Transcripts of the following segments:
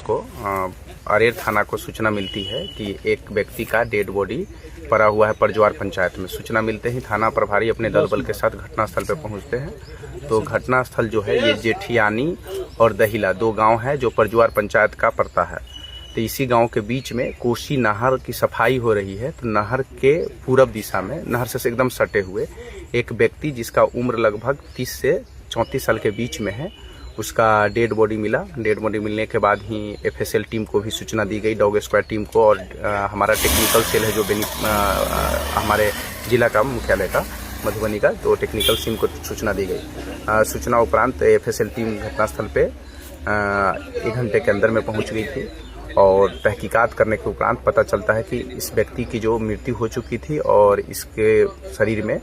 को अरेर थाना को सूचना मिलती है कि एक व्यक्ति का डेड बॉडी पड़ा हुआ है परजवार पंचायत में। सूचना मिलते ही थाना प्रभारी अपने दल बल के साथ घटनास्थल पर पहुंचते हैं। तो घटनास्थल जो है ये जेठियानी और दहिला 2 गांव है जो परजवार पंचायत का पड़ता है। तो इसी गांव के बीच में कोसी नहर की सफाई हो रही है। तो नहर के पूरब दिशा में, नहर से एकदम सटे हुए, एक व्यक्ति जिसका उम्र लगभग 30 से 34 साल के बीच में है, उसका डेड बॉडी मिला। डेड बॉडी मिलने के बाद ही एफएसएल टीम को भी सूचना दी गई, डॉग स्क्वाड टीम को, और हमारा टेक्निकल सेल है जो हमारे जिला का मुख्यालय का मधुबनी का, तो टेक्निकल टीम को सूचना दी गई। सूचना उपरांत एफएसएल टीम घटनास्थल पे 1 घंटे के अंदर में पहुंच गई थी और तहकीकात करने के उपरांत पता चलता है कि इस व्यक्ति की जो मृत्यु हो चुकी थी और इसके शरीर में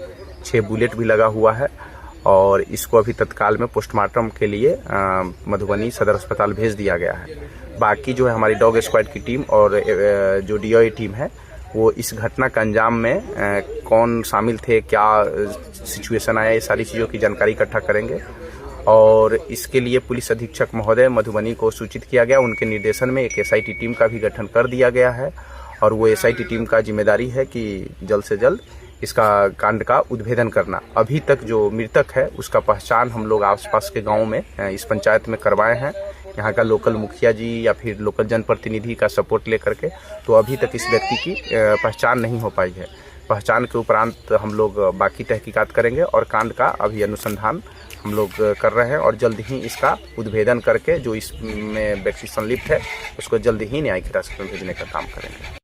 6 बुलेट भी लगा हुआ है और इसको अभी तत्काल में पोस्टमार्टम के लिए मधुबनी सदर अस्पताल भेज दिया गया है। बाकी जो है हमारी डॉग स्क्वाड की टीम और जो डीओए टीम है वो इस घटना के अंजाम में कौन शामिल थे, क्या सिचुएशन आया, ये सारी चीज़ों की जानकारी इकट्ठा करेंगे और इसके लिए पुलिस अधीक्षक महोदय मधुबनी को सूचित किया गया। उनके निर्देशन में एक एसआईटी टीम का भी गठन कर दिया गया है और वो एसआईटी टीम का जिम्मेदारी है कि जल्द से जल्द इसका कांड का उद्भेदन करना। अभी तक जो मृतक है उसका पहचान हम लोग आसपास के गाँव में इस पंचायत में करवाए हैं, यहाँ का लोकल मुखिया जी या फिर लोकल जनप्रतिनिधि का सपोर्ट लेकर के। तो अभी तक इस व्यक्ति की पहचान नहीं हो पाई है। पहचान के उपरांत हम लोग बाकी तहकीकात करेंगे और कांड का अभी अनुसंधान हम लोग कर रहे हैं और जल्द ही इसका उद्भेदन करके जो इसमें व्यक्ति संलिप्त है उसको जल्द ही न्यायिक हिरासत में भेजने का काम करेंगे।